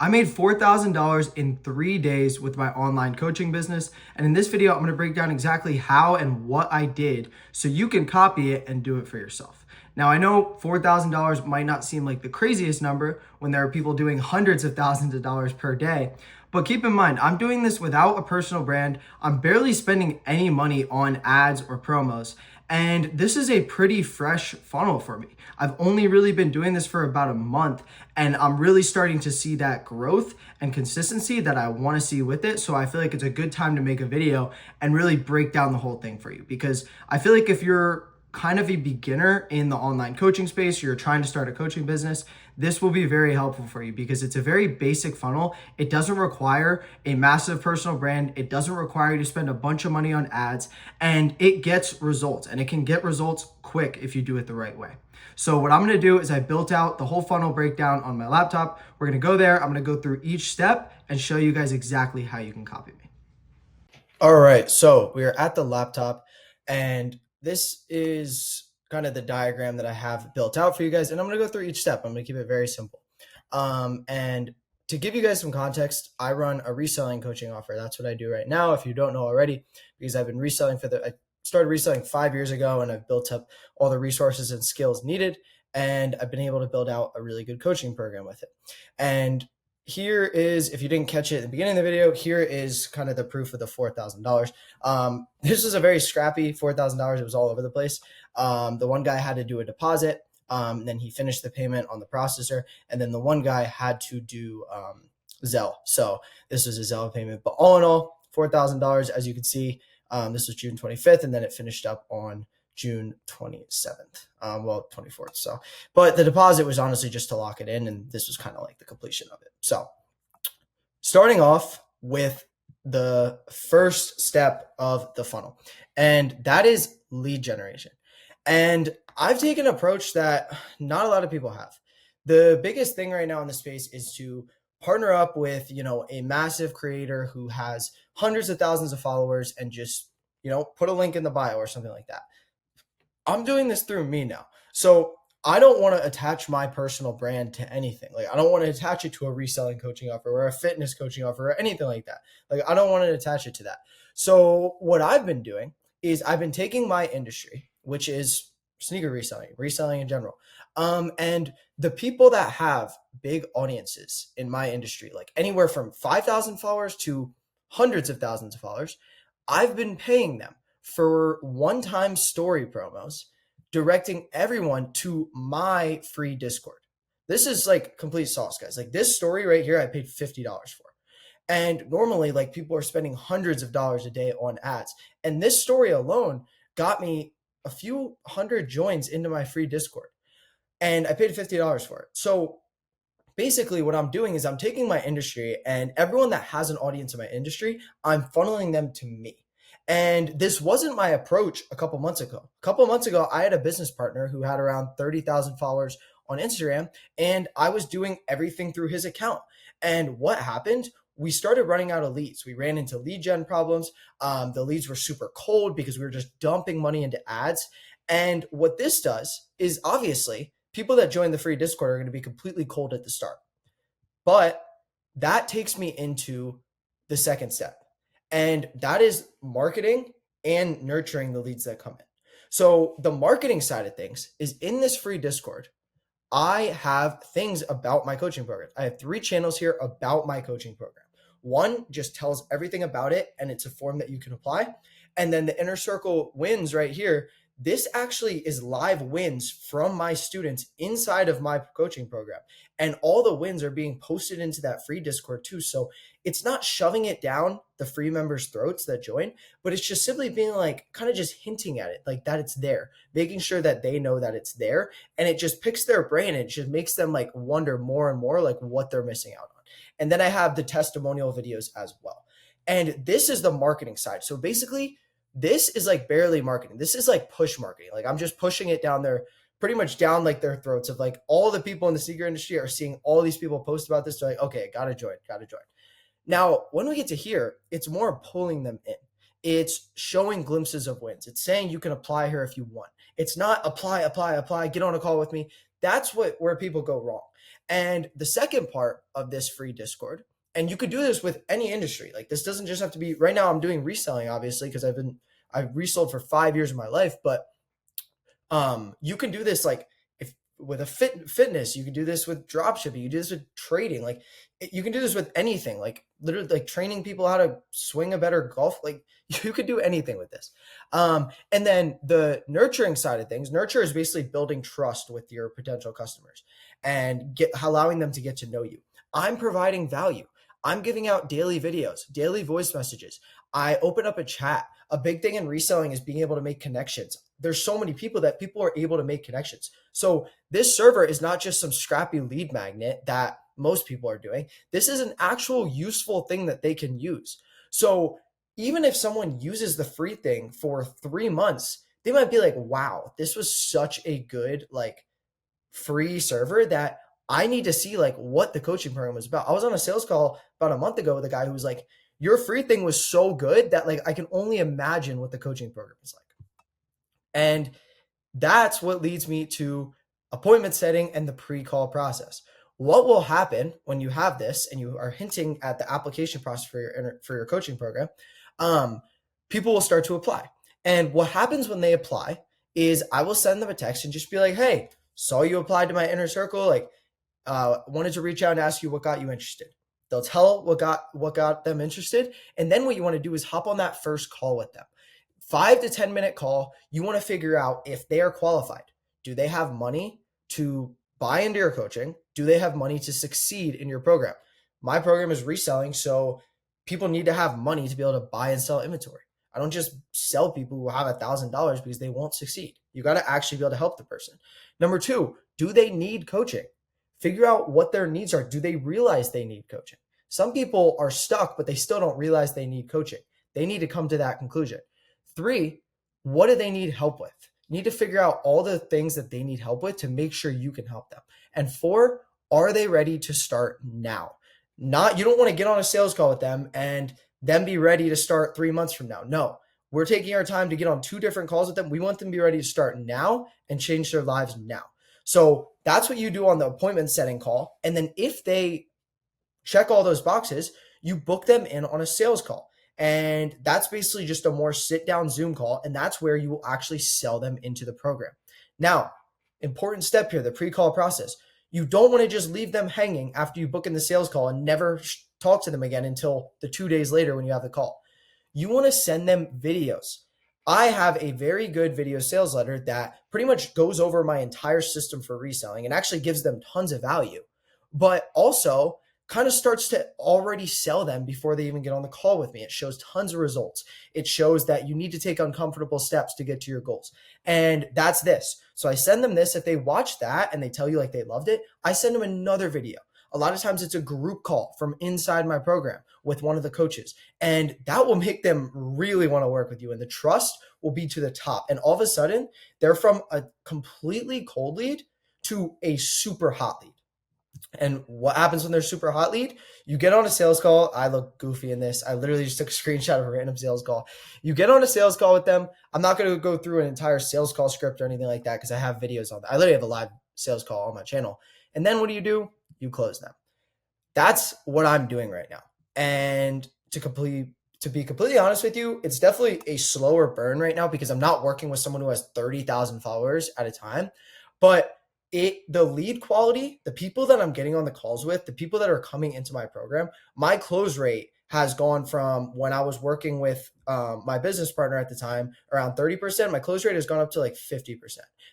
I made $4,000 in 3 days with my online coaching business. And in this video, I'm going to break down exactly how and what I did so you can copy it and do it for yourself. Now, I know $4,000 might not seem like the craziest number when there are people doing hundreds of thousands of dollars per day. But keep in mind, I'm doing this without a personal brand. I'm barely spending any money on ads or promos. And this is a pretty fresh funnel for me. I've only really been doing this for about a month, and I'm really starting to see that growth and consistency that I want to see with it. So I feel like it's a good time to make a video and really break down the whole thing for you, because I feel like if you're kind of a beginner in the online coaching space, you're trying to start a coaching business, this will be very helpful for you because it's a very basic funnel. It doesn't require a massive personal brand. It doesn't require you to spend a bunch of money on ads, and it gets results, and it can get results quick if you do it the right way. So what I'm going to do is I built out the whole funnel breakdown on my laptop. We're going to go there. I'm going to go through each step and show you guys exactly how you can copy me. All right, so we are at the laptop, and this is kind of the diagram that I have built out for you guys, and I'm going to go through each step. I'm going to keep it very simple. And to give you guys some context, I run a reselling coaching offer. That's what I do right now, if you don't know already, because I've been reselling I started reselling 5 years ago, and I've built up all the resources and skills needed, and I've been able to build out a really good coaching program with it. And here is, if you didn't catch it at the beginning of the video, here is kind of the proof of the $4,000. This was a very scrappy $4,000. It was all over the place. The one guy had to do a deposit. Then he finished the payment on the processor. And then the one guy had to do Zelle. So this was a Zelle payment. But all in all, $4,000, as you can see, this was June 25th, and then it finished up on June 27th, 24th. So, but the deposit was honestly just to lock it in, and this was kind of like the completion of it. So starting off with the first step of the funnel, and that is lead generation. And I've taken an approach that not a lot of people have. The biggest thing right now in the space is to partner up with, a massive creator who has hundreds of thousands of followers and just, put a link in the bio or something like that. I'm doing this through me now. So I don't want to attach my personal brand to anything. Like, I don't want to attach it to a reselling coaching offer or a fitness coaching offer or anything like that. Like, I don't want to attach it to that. So what I've been doing is I've been taking my industry, which is sneaker reselling in general. And the people that have big audiences in my industry, like anywhere from 5,000 followers to hundreds of thousands of followers, I've been paying them for one-time story promos, directing everyone to my free Discord. This is like complete sauce, guys. Like, this story right here, I paid $50 for. And normally, like, people are spending hundreds of dollars a day on ads. And this story alone got me a few hundred joins into my free Discord. And I paid $50 for it. So basically what I'm doing is I'm taking my industry, and everyone that has an audience in my industry, I'm funneling them to me. And this wasn't my approach a couple months ago. A couple months ago, I had a business partner who had around 30,000 followers on Instagram, and I was doing everything through his account. And what happened? We started running out of leads. We ran into lead gen problems. The leads were super cold because we were just dumping money into ads. And what this does is, obviously, people that join the free Discord are going to be completely cold at the start. But that takes me into the second step. And that is marketing and nurturing the leads that come in. So the marketing side of things is, in this free Discord, I have things about my coaching program. I have 3 channels here about my coaching program. One just tells everything about it, and it's a form that you can apply. And then the Inner Circle wins right here. This actually is live wins from my students inside of my coaching program. And all the wins are being posted into that free Discord too. So it's not shoving it down the free members' throats that join, but it's just simply being like, kind of just hinting at it, like that it's there, making sure that they know that it's there. And it just picks their brain, and it just makes them like wonder more and more like what they're missing out on. And then I have the testimonial videos as well. And this is the marketing side. So basically, this is like barely marketing. This is like push marketing. Like, I'm just pushing it down there, pretty much down like their throats of like, all the people in the sneaker industry are seeing all these people post about this. They're like, okay, gotta join. Now, when we get to here, it's more pulling them in. It's showing glimpses of wins. It's saying you can apply here if you want. It's not apply, get on a call with me. That's where people go wrong. And the second part of this free Discord, and you could do this with any industry. Like this doesn't just have to be right now. I'm doing reselling, obviously, because I've resold for 5 years of my life, but you can do this like if with a fitness, you can do this with drop shipping, you do this with trading, like you can do this with anything, like literally like training people how to swing a better golf, like you could do anything with this. And then the nurturing side of things, nurture is basically building trust with your potential customers and allowing them to get to know you. I'm providing value. I'm giving out daily videos, daily voice messages. I open up a chat. A big thing in reselling is being able to make connections. There's so many people that people are able to make connections. So this server is not just some scrappy lead magnet that most people are doing. This is an actual useful thing that they can use. So even if someone uses the free thing for 3 months, they might be like, wow, this was such a good like free server that I need to see like what the coaching program was about. I was on a sales call about a month ago with a guy who was like, your free thing was so good that like I can only imagine what the coaching program is like. And that's what leads me to appointment setting and the pre-call process. What will happen when you have this and you are hinting at the application process for your coaching program? People will start to apply. And what happens when they apply is I will send them a text and just be like, hey, saw you applied to my inner circle. Like, wanted to reach out and ask you what got you interested. They'll tell what got them interested. And then what you want to do is hop on that first call with them. 5 to 10 minute call. You want to figure out if they are qualified. Do they have money to buy into your coaching? Do they have money to succeed in your program? My program is reselling, so people need to have money to be able to buy and sell inventory. I don't just sell people who have $1,000 because they won't succeed. You got to actually be able to help the person. Number 2, do they need coaching? Figure out what their needs are. Do they realize they need coaching? Some people are stuck, but they still don't realize they need coaching. They need to come to that conclusion. 3, what do they need help with? You need to figure out all the things that they need help with to make sure you can help them. And 4, are they ready to start now? You don't want to get on a sales call with them and then be ready to start 3 months from now. No, we're taking our time to get on 2 different calls with them. We want them to be ready to start now and change their lives now. So that's what you do on the appointment setting call. And then if they check all those boxes, you book them in on a sales call. And that's basically just a more sit down Zoom call. And that's where you will actually sell them into the program. Now, important step here, the pre-call process. You don't want to just leave them hanging after you book in the sales call and never talk to them again until the 2 days later when you have the call. You want to send them videos. I have a very good video sales letter that pretty much goes over my entire system for reselling and actually gives them tons of value, but also kind of starts to already sell them before they even get on the call with me. It shows tons of results. It shows that you need to take uncomfortable steps to get to your goals. And that's this. So I send them this. If they watch that and they tell you like they loved it, I send them another video. A lot of times it's a group call from inside my program with one of the coaches. And that will make them really want to work with you. And the trust will be to the top. And all of a sudden, they're from a completely cold lead to a super hot lead. And what happens when they're super hot lead? You get on a sales call. I look goofy in this. I literally just took a screenshot of a random sales call. You get on a sales call with them. I'm not going to go through an entire sales call script or anything like that because I have videos on that. I literally have a live sales call on my channel. And then what do? You close them. That's what I'm doing right now. And to be completely honest with you, it's definitely a slower burn right now because I'm not working with someone who has 30,000 followers at a time. But the lead quality, the people that I'm getting on the calls with, the people that are coming into my program, my close rate has gone from when I was working with my business partner at the time, around 30%, my close rate has gone up to like 50%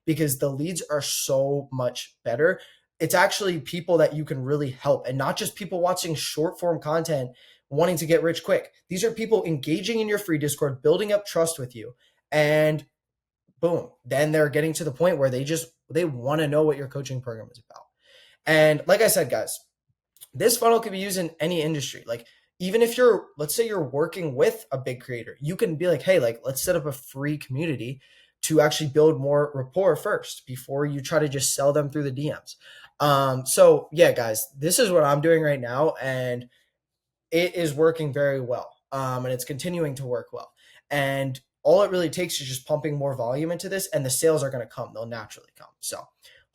because the leads are so much better. It's actually people that you can really help and not just people watching short form content wanting to get rich quick. These are people engaging in your free Discord, building up trust with you, and boom, then they're getting to the point where they want to know what your coaching program is about. And like I said, guys, this funnel can be used in any industry. Like even if let's say you're working with a big creator, you can be like, hey, like let's set up a free community to actually build more rapport first before you try to just sell them through the DMs. So yeah, guys, this is what I'm doing right now and it is working very well. And it's continuing to work well. And all it really takes is just pumping more volume into this and the sales are going to come. They'll naturally come. So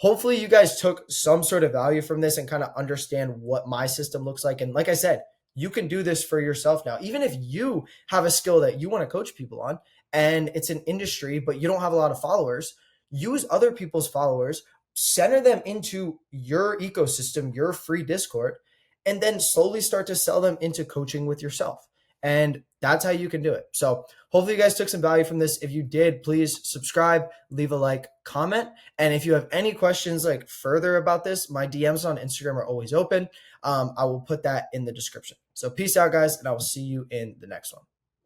hopefully you guys took some sort of value from this and kind of understand what my system looks like. And like I said, you can do this for yourself now. Even if you have a skill that you want to coach people on and it's an industry, but you don't have a lot of followers, use other people's followers, center them into your ecosystem, your free Discord, and then slowly start to sell them into coaching with yourself. And that's how you can do it. So hopefully you guys took some value from this. If you did, please subscribe, leave a like, comment. And if you have any questions like further about this, my DMs on Instagram are always open. I will put that in the description. So peace out, guys, and I will see you in the next one.